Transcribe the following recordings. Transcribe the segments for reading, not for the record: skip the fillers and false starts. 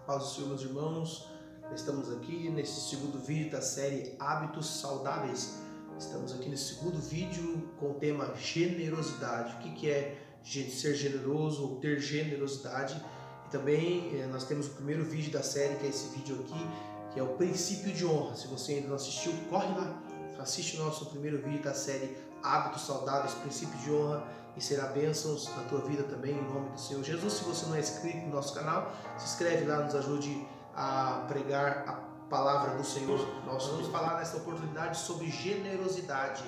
Paz do Senhor, meus irmãos. Estamos aqui nesse segundo vídeo da série Hábitos Saudáveis. Estamos aqui nesse segundo vídeo com o tema generosidade. O que é ser generoso ou ter generosidade? E também nós temos o primeiro vídeo da série, que é esse vídeo aqui, que é o princípio de honra. Se você ainda não assistiu, corre lá, assiste o nosso primeiro vídeo da série Hábitos Saudáveis, princípio de honra, e será bênçãos na tua vida também, em nome do Senhor Jesus. Se você não é inscrito no nosso canal, se inscreve lá, nos ajude a pregar a palavra do Senhor. Nós vamos falar nessa oportunidade sobre generosidade.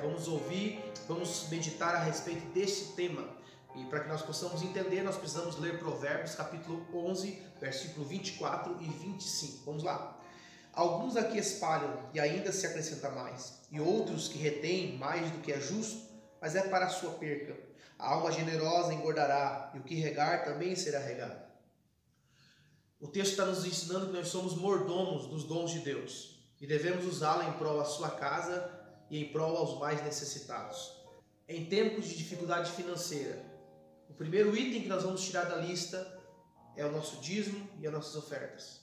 Vamos ouvir, vamos meditar a respeito desse tema. E para que nós possamos entender, nós precisamos ler Provérbios capítulo 11, versículo 24 e 25. Vamos lá. Alguns aqui espalham e ainda se acrescenta mais, e outros que retêm mais do que é justo, mas é para a sua perca. A alma generosa engordará, e o que regar também será regado. O texto está nos ensinando que nós somos mordomos dos dons de Deus, e devemos usá-lo em prol da sua casa e em prol aos mais necessitados. Em tempos de dificuldade financeira, o primeiro item que nós vamos tirar da lista é o nosso dízimo e as nossas ofertas.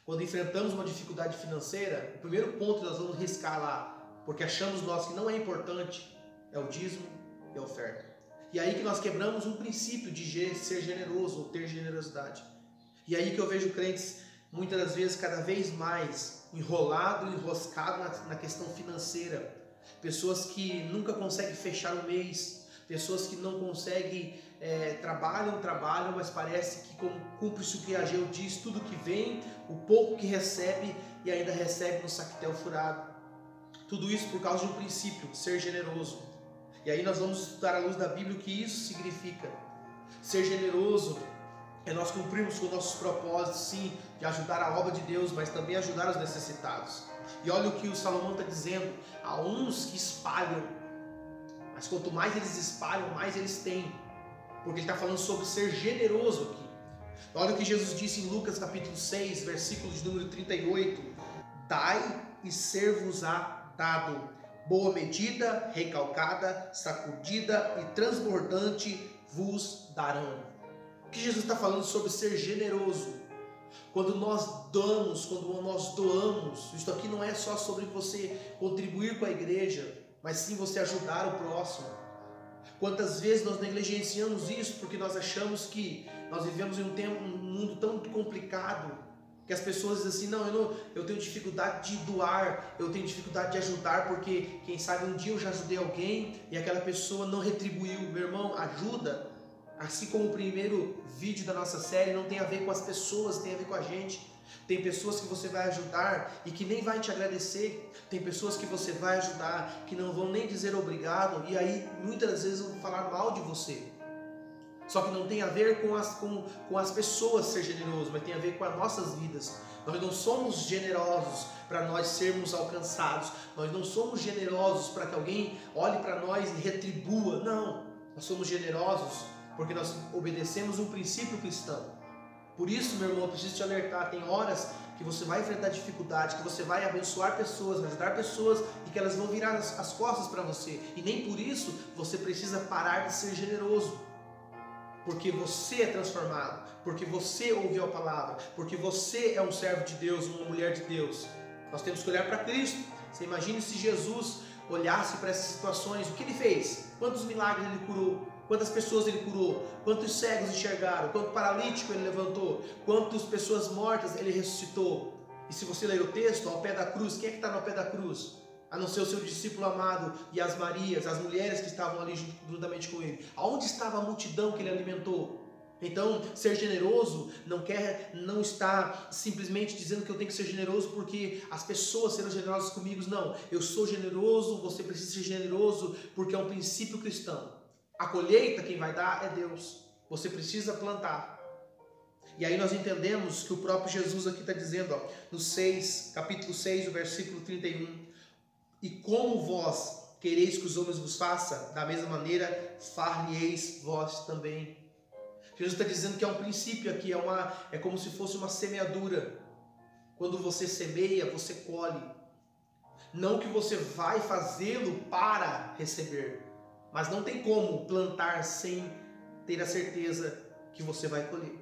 Quando enfrentamos uma dificuldade financeira, o primeiro ponto que nós vamos riscar lá, porque achamos nós que não é importante, é o dízimo e a oferta. E aí que nós quebramos um princípio de ser generoso ou ter generosidade. E aí que eu vejo crentes, muitas das vezes, cada vez mais enroscado na questão financeira. Pessoas que nunca conseguem fechar o mês, pessoas que não conseguem, trabalham, mas parece que cumpre-se o que Ageu diz, tudo que vem, o pouco que recebe e ainda recebe no saquetel furado. Tudo isso por causa de um princípio, ser generoso. E aí nós vamos estudar à luz da Bíblia o que isso significa. Ser generoso é nós cumprirmos com nossos propósitos, sim, de ajudar a obra de Deus, mas também ajudar os necessitados. E olha o que o Salomão está dizendo: há uns que espalham, mas quanto mais eles espalham, mais eles têm. Porque ele está falando sobre ser generoso aqui. Olha o que Jesus disse em Lucas capítulo 6, versículo de número 38. Dai e ser-vos-á dado, boa medida, recalcada, sacudida e transbordante vos darão. O que Jesus está falando sobre ser generoso? Quando nós doamos, isso aqui não é só sobre você contribuir com a igreja, mas sim você ajudar o próximo. Quantas vezes nós negligenciamos isso porque nós achamos que nós vivemos em um mundo tão complicado, que as pessoas dizem assim: eu tenho dificuldade de doar, eu tenho dificuldade de ajudar porque quem sabe um dia eu já ajudei alguém e aquela pessoa não retribuiu. Meu irmão, ajuda. Assim como o primeiro vídeo da nossa série, não tem a ver com as pessoas, tem a ver com a gente. Tem pessoas que você vai ajudar e que nem vai te agradecer. Tem pessoas que você vai ajudar que não vão nem dizer obrigado, e aí muitas das vezes vão falar mal de você. Só que não tem a ver com as pessoas ser generoso, mas tem a ver com as nossas vidas. Nós não somos generosos para nós sermos alcançados. Nós não somos generosos para que alguém olhe para nós e retribua. Não, nós somos generosos porque nós obedecemos um princípio cristão. Por isso, meu irmão, eu preciso te alertar: tem horas que você vai enfrentar dificuldade, que você vai abençoar pessoas, ajudar pessoas e que elas vão virar as costas para você. E nem por isso você precisa parar de ser generoso. Porque você é transformado, porque você ouviu a palavra, porque você é um servo de Deus, uma mulher de Deus. Nós temos que olhar para Cristo. Você imagine se Jesus olhasse para essas situações: o que ele fez? Quantos milagres ele curou? Quantas pessoas ele curou? Quantos cegos enxergaram? Quanto paralítico ele levantou? Quantas pessoas mortas ele ressuscitou? E se você ler o texto, ao pé da cruz, quem é que está no pé da cruz? A não ser o seu discípulo amado e as Marias, as mulheres que estavam ali juntamente com ele. Aonde estava a multidão que ele alimentou? Então, ser generoso não está simplesmente dizendo que eu tenho que ser generoso porque as pessoas serão generosas comigo. Não, eu sou generoso, você precisa ser generoso porque é um princípio cristão. A colheita quem vai dar é Deus. Você precisa plantar. E aí nós entendemos que o próprio Jesus aqui está dizendo, no capítulo 6, o versículo 31. E como vós quereis que os homens vos façam, da mesma maneira far-lhe-eis vós também. Jesus está dizendo que é um princípio aqui, é como se fosse uma semeadura. Quando você semeia, você colhe. Não que você vai fazê-lo para receber, mas não tem como plantar sem ter a certeza que você vai colher.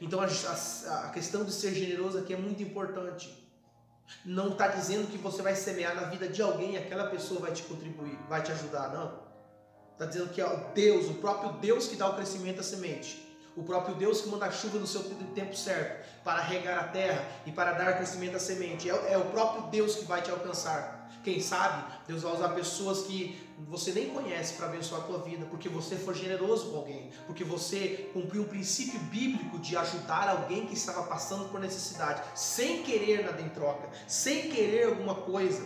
Então a questão de ser generoso aqui é muito importante. Não está dizendo que você vai semear na vida de alguém e aquela pessoa vai te contribuir, vai te ajudar, não. Está dizendo que é Deus, o próprio Deus que dá o crescimento à semente. O próprio Deus que manda a chuva no seu tempo certo, para regar a terra e para dar crescimento à semente. É o próprio Deus que vai te alcançar. Quem sabe, Deus vai usar pessoas que você nem conhece para abençoar a tua vida, porque você for generoso com alguém, porque você cumpriu o princípio bíblico de ajudar alguém que estava passando por necessidade, sem querer nada em troca, sem querer alguma coisa.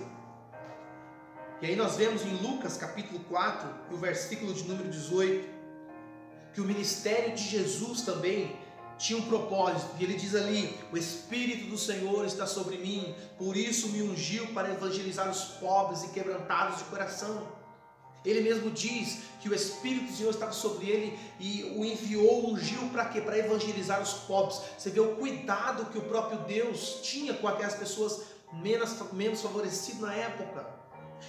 E aí nós vemos em Lucas capítulo 4, o versículo de número 18, que o ministério de Jesus também tinha um propósito, e ele diz ali: o Espírito do Senhor está sobre mim, por isso me ungiu para evangelizar os pobres e quebrantados de coração. Ele mesmo diz que o Espírito do Senhor estava sobre ele e o enviou, ungiu para quê? Para evangelizar os pobres. Você vê o cuidado que o próprio Deus tinha com aquelas pessoas menos favorecidas na época.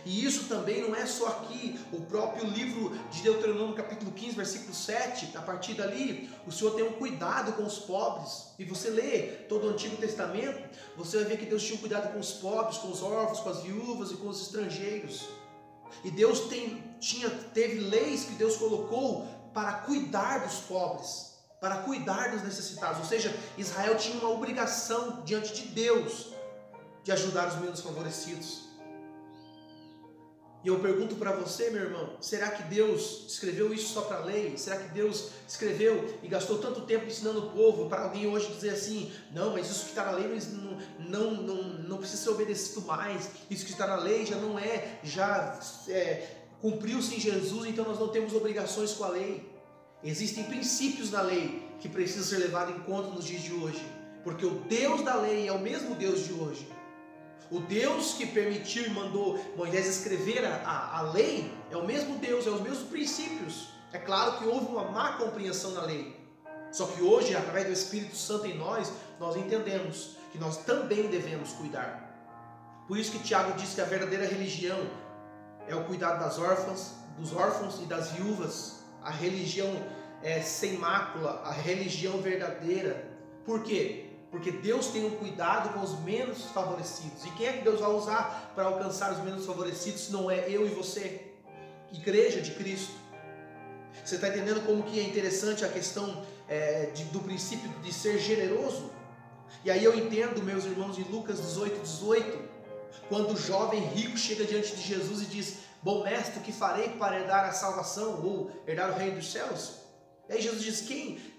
E isso também não é só aqui. O próprio livro de Deuteronômio capítulo 15, versículo 7, a partir dali, o Senhor tem um cuidado com os pobres. E você lê todo o Antigo Testamento, você vai ver que Deus tinha um cuidado com os pobres, com os órfãos, com as viúvas e com os estrangeiros. E Deus teve leis que Deus colocou para cuidar dos pobres, para cuidar dos necessitados. Ou seja, Israel tinha uma obrigação diante de Deus de ajudar os menos favorecidos. E eu pergunto para você, meu irmão, será que Deus escreveu isso só para a lei? Será que Deus escreveu e gastou tanto tempo ensinando o povo para alguém hoje dizer assim: não, mas isso que está na lei não precisa ser obedecido mais, isso que está na lei já cumpriu-se em Jesus, então nós não temos obrigações com a lei. Existem princípios na lei que precisam ser levados em conta nos dias de hoje, porque o Deus da lei é o mesmo Deus de hoje. O Deus que permitiu e mandou Moisés escrever a lei é o mesmo Deus, é os mesmos princípios. É claro que houve uma má compreensão na lei. Só que hoje, através do Espírito Santo em nós entendemos que nós também devemos cuidar. Por isso que Tiago diz que a verdadeira religião é o cuidado dos órfãos e das viúvas. A religião sem mácula, a religião verdadeira. Por quê? Porque Deus tem um cuidado com os menos favorecidos. E quem é que Deus vai usar para alcançar os menos favorecidos se não é eu e você? Igreja de Cristo. Você está entendendo como que é interessante a questão do princípio de ser generoso? E aí eu entendo, meus irmãos, em Lucas 18, quando o jovem rico chega diante de Jesus e diz: bom mestre, o que farei para herdar a salvação ou herdar o reino dos céus? E aí Jesus diz: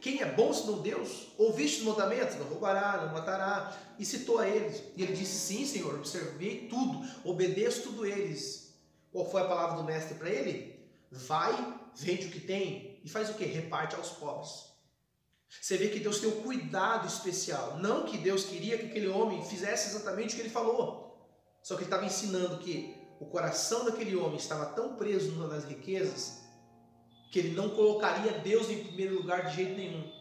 quem é bom senão Deus? Ouviste os mandamentos? Não roubará, não matará. E citou a eles. E ele disse: sim, Senhor, observei tudo, obedeço tudo eles. Qual foi a palavra do mestre para ele? Vai, vende o que tem e faz o quê? Reparte aos pobres. Você vê que Deus tem um cuidado especial. Não que Deus queria que aquele homem fizesse exatamente o que ele falou. Só que ele estava ensinando que o coração daquele homem estava tão preso nas riquezas que ele não colocaria Deus em primeiro lugar de jeito nenhum.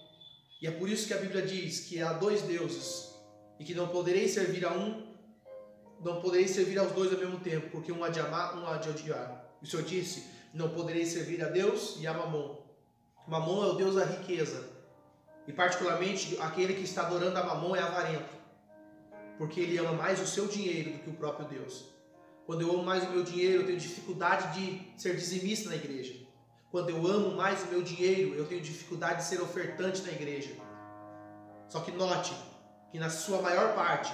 E é por isso que a Bíblia diz que há dois deuses e que não podereis servir a um, não podereis servir aos dois ao mesmo tempo, porque um há de amar, um há de odiar. O Senhor disse: não podereis servir a Deus e a Mamon. Mamon é o Deus da riqueza. E particularmente aquele que está adorando a Mamon é avarento, porque ele ama mais o seu dinheiro do que o próprio Deus. Quando eu amo mais o meu dinheiro, eu tenho dificuldade de ser dizimista na igreja. Quando eu amo mais o meu dinheiro, eu tenho dificuldade de ser ofertante na igreja. Só que note que na sua maior parte,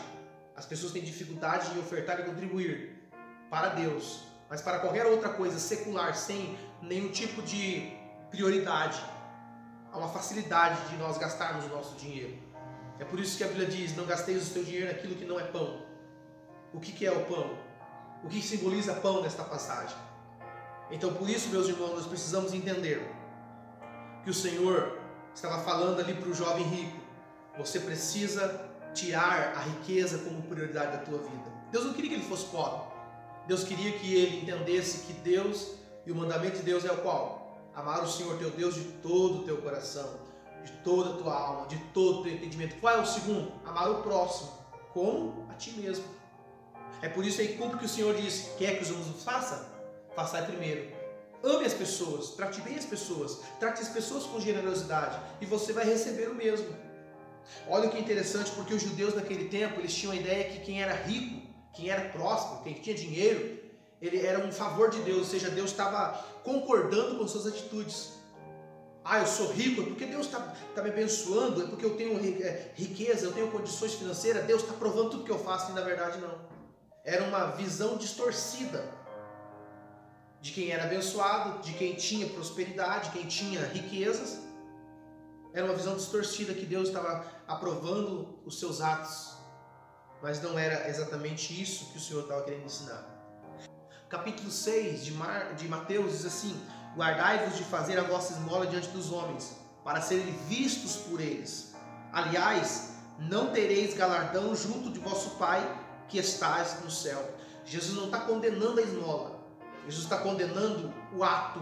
as pessoas têm dificuldade de ofertar e contribuir para Deus, mas para qualquer outra coisa secular, sem nenhum tipo de prioridade, há uma facilidade de nós gastarmos o nosso dinheiro. É por isso que a Bíblia diz: não gasteis o seu dinheiro naquilo que não é pão. O que é o pão? O que simboliza pão nesta passagem? Então, por isso, meus irmãos, nós precisamos entender que o Senhor estava falando ali para o jovem rico: você precisa tirar a riqueza como prioridade da tua vida. Deus não queria que ele fosse pobre. Deus queria que ele entendesse que Deus, e o mandamento de Deus é o qual? Amar o Senhor teu Deus de todo o teu coração, de toda a tua alma, de todo o teu entendimento. Qual é o segundo? Amar o próximo como a ti mesmo. É por isso aí cumpre que o Senhor diz: quer que os homens façam? Façai primeiro. Ame as pessoas, trate bem as pessoas, trate as pessoas com generosidade e você vai receber o mesmo. Olha o que é interessante, porque os judeus naquele tempo, eles tinham a ideia que quem era rico, quem era próspero, quem tinha dinheiro, ele era um favor de Deus, ou seja, Deus estava concordando com suas atitudes. Ah, eu sou rico, é porque Deus está me abençoando, é porque eu tenho riqueza, eu tenho condições financeiras, Deus está provando tudo que eu faço, e na verdade não. Era uma visão distorcida de quem era abençoado, de quem tinha prosperidade, quem tinha riquezas. Era uma visão distorcida que Deus estava aprovando os seus atos, mas não era exatamente isso que o Senhor estava querendo ensinar. Capítulo 6 de Mateus diz assim: guardai-vos de fazer a vossa esmola diante dos homens, para serem vistos por eles. Aliás, não tereis galardão junto de vosso Pai que estás no céu. Jesus não está condenando a esmola, Jesus está condenando o ato,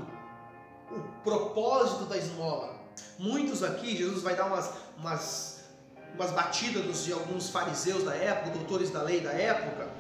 o propósito da esmola. Muitos aqui, Jesus vai dar umas batidas de alguns fariseus da época, doutores da lei da época,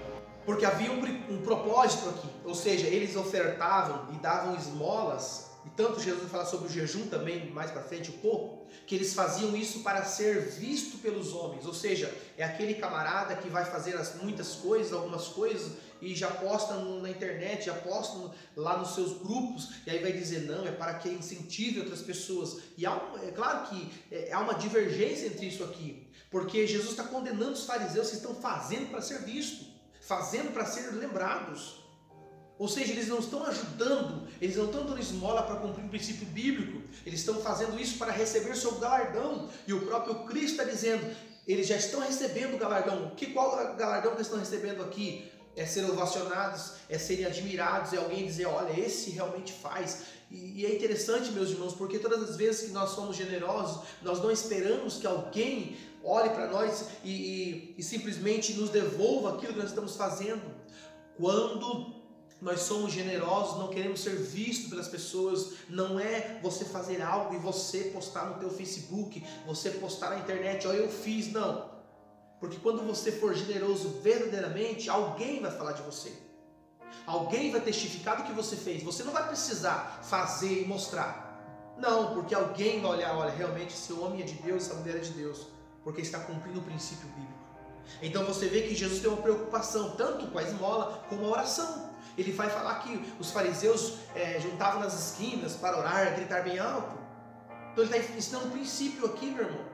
porque havia um propósito aqui, ou seja, eles ofertavam e davam esmolas, e tanto Jesus vai falar sobre o jejum também, mais para frente um pouco, que eles faziam isso para ser visto pelos homens, ou seja, é aquele camarada que vai fazer muitas coisas, algumas coisas, e já posta na internet, já posta lá nos seus grupos, e aí vai dizer, não, é para que incentive outras pessoas, e é claro que há uma divergência entre isso aqui, porque Jesus está condenando os fariseus que estão fazendo para ser visto, fazendo para ser lembrados. Ou seja, eles não estão ajudando, eles não estão dando esmola para cumprir um princípio bíblico, eles estão fazendo isso para receber seu galardão. E o próprio Cristo está dizendo, eles já estão recebendo o galardão. Qual galardão que eles estão recebendo aqui? É ser ovacionados, é serem admirados, é alguém dizer, olha, esse realmente faz. E é interessante, meus irmãos, porque todas as vezes que nós somos generosos, nós não esperamos que alguém olhe para nós e simplesmente nos devolva aquilo que nós estamos fazendo. Quando nós somos generosos, não queremos ser vistos pelas pessoas, não é você fazer algo e você postar no teu Facebook, você postar na internet, eu fiz, não. Porque quando você for generoso verdadeiramente, alguém vai falar de você. Alguém vai testificar do que você fez. Você não vai precisar fazer e mostrar. Não, porque alguém vai olhar, olha, realmente esse homem é de Deus, essa mulher é de Deus, porque está cumprindo o princípio bíblico. Então você vê que Jesus tem uma preocupação tanto com a esmola como a oração. Ele vai falar que os fariseus juntavam nas esquinas para orar, gritar bem alto. Então ele está ensinando um princípio aqui, meu irmão.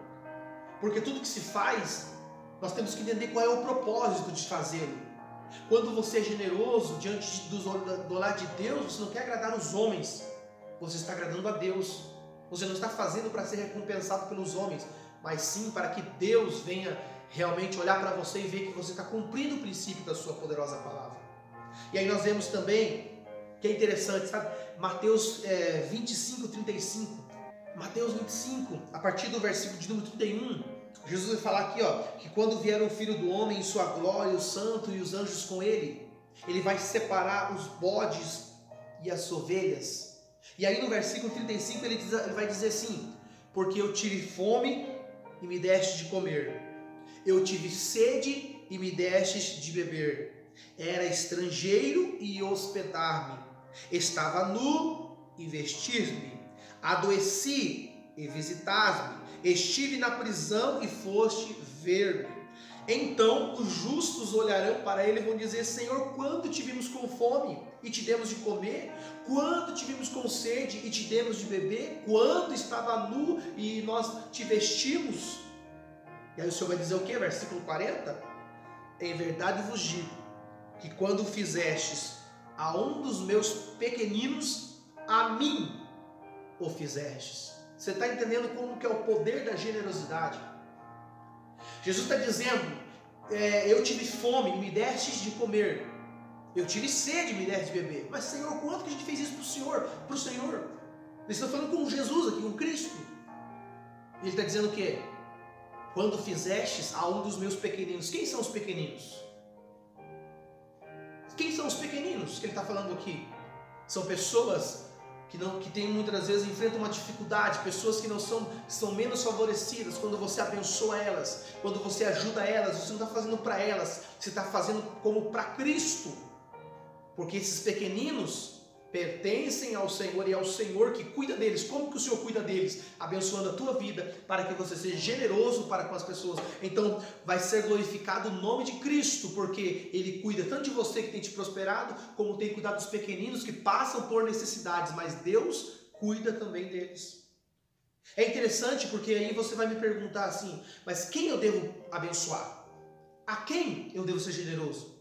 Porque tudo que se faz, nós temos que entender qual é o propósito de fazê-lo. Quando você é generoso diante do olhar de Deus, você não quer agradar os homens, você está agradando a Deus. Você não está fazendo para ser recompensado pelos homens, mas sim para que Deus venha realmente olhar para você e ver que você está cumprindo o princípio da sua poderosa palavra. E aí nós vemos também, que é interessante, sabe? Mateus 25, 35. Mateus 25, a partir do versículo de número 31, Jesus vai falar aqui, que quando vier o Filho do Homem em sua glória, o santo e os anjos com ele, ele vai separar os bodes e as ovelhas. E aí no versículo 35 ele vai dizer assim, porque eu tive fome e me deste de comer, eu tive sede e me destes de beber, era estrangeiro e hospedar-me, estava nu e vestir-me, adoeci e visitar-me, estive na prisão e foste ver-me. Então os justos olharão para ele e vão dizer, Senhor, quando te vimos com fome e te demos de comer? Quando te vimos com sede e te demos de beber? Quando estava nu e nós te vestimos? E aí o Senhor vai dizer o que? Versículo 40. Em verdade vos digo, que quando fizestes a um dos meus pequeninos, a mim o fizestes. Você está entendendo como que é o poder da generosidade? Jesus está dizendo, eu tive fome e me destes de comer, eu tive sede e me destes de beber, mas Senhor, quanto que a gente fez isso para o Senhor? Eles estão falando com Jesus aqui, com Cristo. Ele está dizendo o quê? Quando fizestes a um dos meus pequeninos. Quem são os pequeninos? Quem são os pequeninos que ele está falando aqui? São pessoas que tem, muitas vezes enfrentam uma dificuldade, pessoas que são menos favorecidas. Quando você abençoa elas, quando você ajuda elas, você não está fazendo para elas, você está fazendo como para Cristo. Porque esses pequeninos pertencem ao Senhor e é o Senhor que cuida deles. Como que o Senhor cuida deles? Abençoando a tua vida para que você seja generoso para com as pessoas. Então vai ser glorificado o nome de Cristo, porque Ele cuida tanto de você que tem te prosperado, como tem cuidado dos pequeninos que passam por necessidades, mas Deus cuida também deles. É interessante porque aí você vai me perguntar assim, mas quem eu devo abençoar? A quem eu devo ser generoso?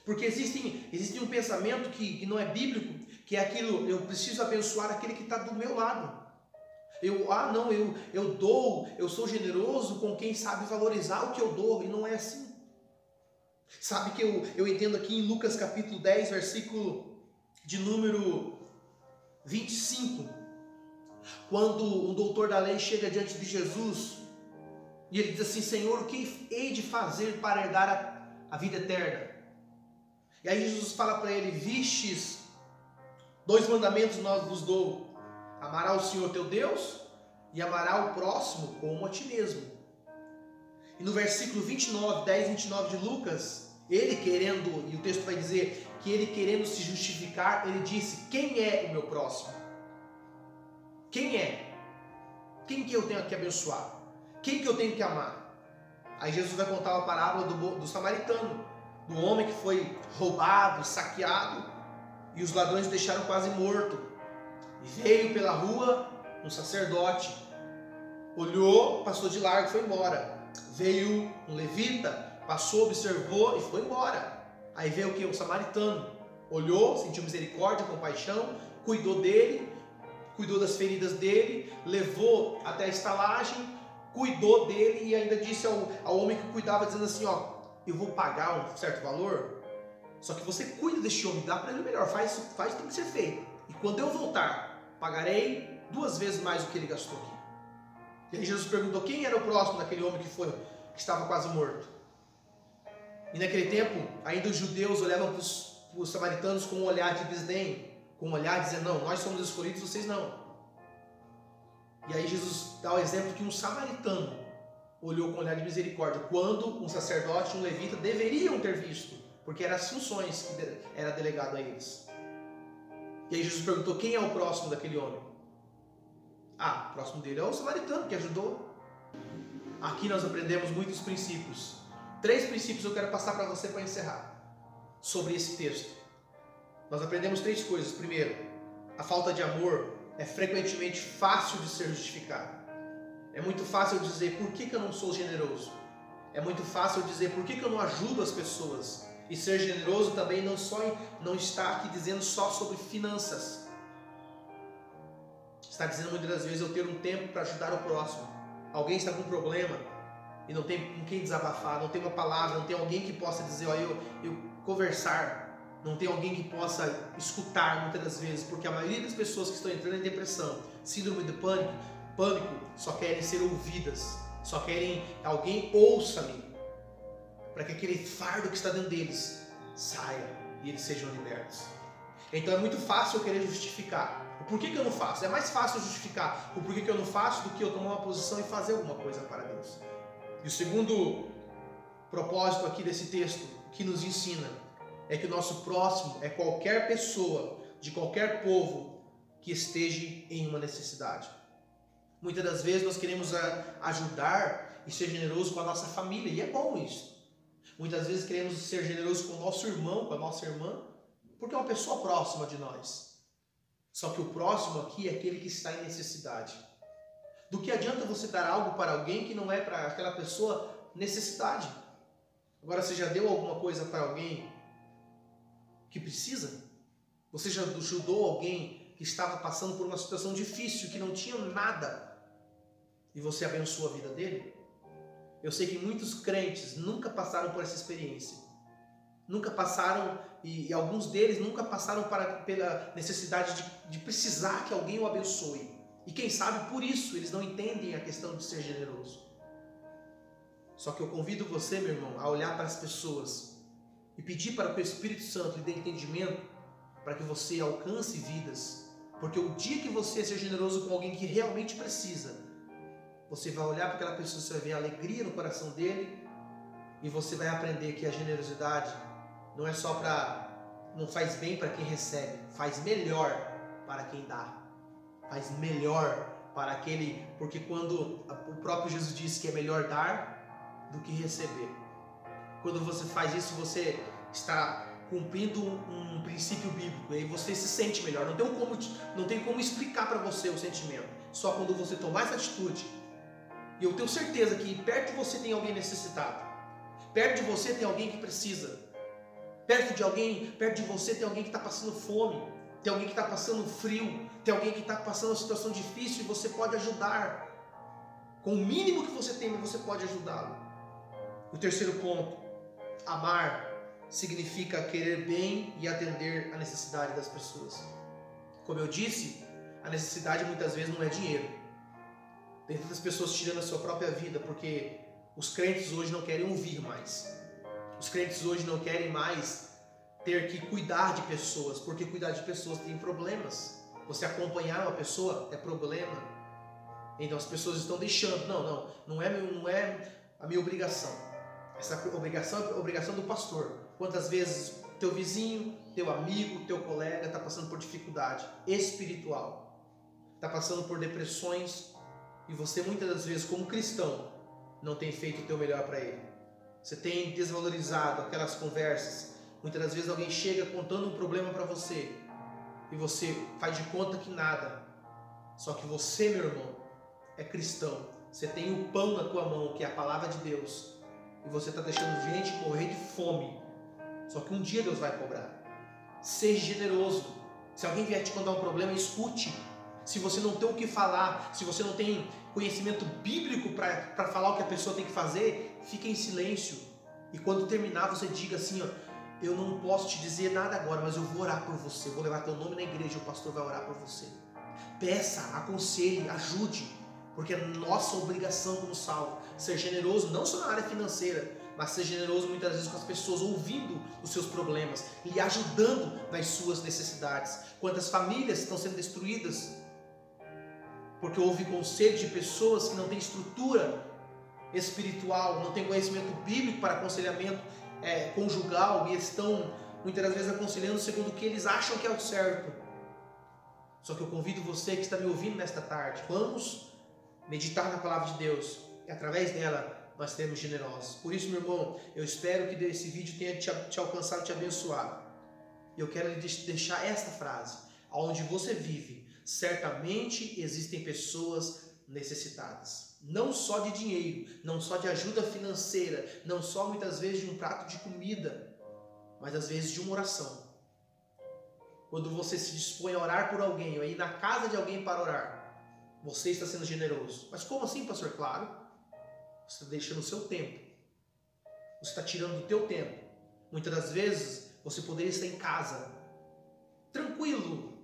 Porque existe um pensamento que não é bíblico, que é aquilo, eu preciso abençoar aquele que está do meu lado. Eu dou, eu sou generoso com quem sabe valorizar o que eu dou, e não é assim. Sabe que eu entendo aqui em Lucas capítulo 10, versículo de número 25, quando um doutor da lei chega diante de Jesus, e ele diz assim, Senhor, o que hei de fazer para herdar a vida eterna? E aí Jesus fala para ele, vistes, 2 mandamentos nós vos dou, amará o Senhor teu Deus e amará o próximo como a ti mesmo. E no versículo 29, 10 e 29 de Lucas, ele querendo, e o texto vai dizer que ele querendo se justificar, ele disse, quem é o meu próximo? Quem é? Quem que eu tenho que abençoar? Quem que eu tenho que amar? Aí Jesus vai contar uma parábola do samaritano, do homem que foi roubado, saqueado, e os ladrões o deixaram quase morto. E veio pela rua um sacerdote, olhou, passou de largo e foi embora. Veio um levita, passou, observou e foi embora. Aí veio o que? Um samaritano, olhou, sentiu misericórdia, compaixão, cuidou dele, cuidou das feridas dele, levou até a estalagem, cuidou dele e ainda disse ao homem que cuidava, dizendo assim, ó, eu vou pagar um certo valor, só que você cuida deste homem, dá para ele o melhor, faz o que tem que ser feito. E quando eu voltar, pagarei 2 vezes mais do que ele gastou aqui. E aí Jesus perguntou quem era o próximo daquele homem que estava quase morto. E naquele tempo, ainda os judeus olhavam para os samaritanos com um olhar de desdém, com um olhar dizendo, não, nós somos escolhidos, vocês não. E aí Jesus dá o exemplo que um samaritano olhou com um olhar de misericórdia, quando um sacerdote e um levita deveriam ter visto, porque eram as funções que era delegado a eles. E aí Jesus perguntou, quem é o próximo daquele homem? O próximo dele é o samaritano que ajudou. Aqui nós aprendemos muitos princípios. 3 princípios eu quero passar para você para encerrar sobre esse texto. Nós aprendemos 3 coisas. Primeiro, a falta de amor é frequentemente fácil de ser justificada. É muito fácil eu dizer por que eu não sou generoso. É muito fácil eu dizer por que eu não ajudo as pessoas. E ser generoso também não está aqui dizendo só sobre finanças. Está dizendo muitas das vezes eu ter um tempo para ajudar o próximo. Alguém está com um problema e não tem com quem desabafar, não tem uma palavra, não tem alguém que possa dizer, eu conversar, não tem alguém que possa escutar muitas das vezes, porque a maioria das pessoas que estão entrando em depressão, síndrome de pânico, só querem ser ouvidas, só querem alguém ouça-me, para que aquele fardo que está dentro deles saia e eles sejam libertos. Então é muito fácil eu querer justificar. O porquê que eu não faço? É mais fácil justificar o porquê que eu não faço do que eu tomar uma posição e fazer alguma coisa para Deus. E o segundo propósito aqui desse texto que nos ensina é que o nosso próximo é qualquer pessoa, de qualquer povo que esteja em uma necessidade. Muitas das vezes nós queremos ajudar e ser generoso com a nossa família, e é bom isso. Muitas vezes queremos ser generoso com o nosso irmão, com a nossa irmã, porque é uma pessoa próxima de nós. Só que o próximo aqui é aquele que está em necessidade. Do que adianta você dar algo para alguém que não é para aquela pessoa necessidade? Agora, você já deu alguma coisa para alguém que precisa? Você já ajudou alguém que estava passando por uma situação difícil, que não tinha nada, e você abençoou a vida dele? Eu sei que muitos crentes nunca passaram por essa experiência. Nunca passaram, e alguns deles nunca passaram pela necessidade de precisar que alguém o abençoe. E quem sabe por isso eles não entendem a questão de ser generoso. Só que eu convido você, meu irmão, a olhar para as pessoas e pedir para que o Espírito Santo lhe dê entendimento para que você alcance vidas. Porque o dia que você ser generoso com alguém que realmente precisa, você vai olhar para aquela pessoa, você vai ver a alegria no coração dele, e você vai aprender que a generosidade não é só para não faz bem para quem recebe, faz melhor para quem dá. Faz melhor para aquele, porque quando o próprio Jesus disse que é melhor dar do que receber. Quando você faz isso, você está cumprindo um princípio bíblico, e aí você se sente melhor. Não tem como explicar para você o sentimento. Só quando você tomar essa atitude. E eu tenho certeza que perto de você tem alguém necessitado. Perto de você tem alguém que precisa. Perto de você tem alguém que está passando fome. Tem alguém que está passando frio. Tem alguém que está passando uma situação difícil e você pode ajudar. Com o mínimo que você tem, você pode ajudá-lo. O terceiro ponto, amar significa querer bem e atender a necessidade das pessoas. Como eu disse, a necessidade muitas vezes não é dinheiro. Tem tantas pessoas tirando a sua própria vida porque os crentes hoje não querem ouvir mais. Os crentes hoje não querem mais ter que cuidar de pessoas, porque cuidar de pessoas tem problemas. Você acompanhar uma pessoa é problema. Então as pessoas estão deixando. Não é a minha obrigação. Essa obrigação é a obrigação do pastor. Quantas vezes teu vizinho, teu amigo, teu colega está passando por dificuldade espiritual, está passando por depressões, e você muitas das vezes como cristão não tem feito o teu melhor para ele. Você tem desvalorizado aquelas conversas. Muitas das vezes alguém chega contando um problema para você e você faz de conta que nada. Só que você, meu irmão, é cristão. Você tem o pão na tua mão, que é a palavra de Deus, e você está deixando gente morrer de fome. Só que um dia Deus vai cobrar. Seja generoso. Se alguém vier te contar um problema, escute. Se você não tem o que falar, se você não tem conhecimento bíblico para falar o que a pessoa tem que fazer, fique em silêncio. E quando terminar, você diga assim, ó, eu não posso te dizer nada agora, mas eu vou orar por você. Vou levar teu nome na igreja e o pastor vai orar por você. Peça, aconselhe, ajude. Porque é nossa obrigação como salvo ser generoso, não só na área financeira, mas ser generoso muitas vezes com as pessoas, ouvindo os seus problemas, lhe ajudando nas suas necessidades. Quantas famílias estão sendo destruídas porque houve conselho de pessoas que não têm estrutura espiritual, não têm conhecimento bíblico para aconselhamento conjugal, e estão muitas das vezes aconselhando segundo o que eles acham que é o certo. Só que eu convido você que está me ouvindo nesta tarde, vamos meditar na palavra de Deus, e através dela nós seremos generosos. Por isso, meu irmão, eu espero que esse vídeo tenha te alcançado, te abençoado. E eu quero lhe deixar esta frase: aonde você vive, certamente existem pessoas necessitadas. Não só de dinheiro, não só de ajuda financeira, não só muitas vezes de um prato de comida, mas às vezes de uma oração. Quando você se dispõe a orar por alguém, ou a ir na casa de alguém para orar, você está sendo generoso. Mas como assim, pastor? Claro, você está deixando o seu tempo. Você está tirando do teu tempo. Muitas das vezes, você poderia estar em casa, tranquilo,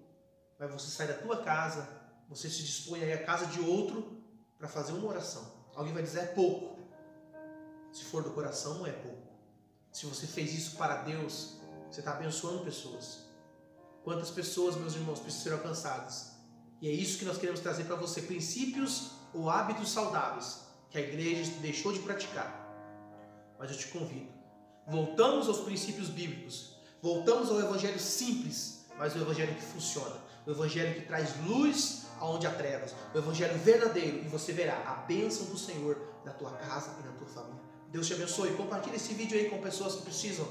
mas você sai da tua casa, você se dispõe a ir à casa de outro para fazer uma oração. Alguém vai dizer, é pouco. Se for do coração, não é pouco. Se você fez isso para Deus, você está abençoando pessoas. Quantas pessoas, meus irmãos, precisam ser alcançadas? E é isso que nós queremos trazer para você, princípios ou hábitos saudáveis que a igreja deixou de praticar. Mas eu te convido, voltamos aos princípios bíblicos, voltamos ao evangelho simples, mas o evangelho que funciona, o evangelho que traz luz aonde há trevas, o evangelho verdadeiro, e você verá a bênção do Senhor na tua casa e na tua família. Deus te abençoe. Compartilhe esse vídeo aí com pessoas que precisam,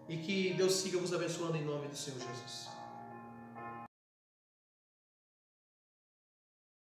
e que Deus siga vos abençoando em nome do Senhor Jesus.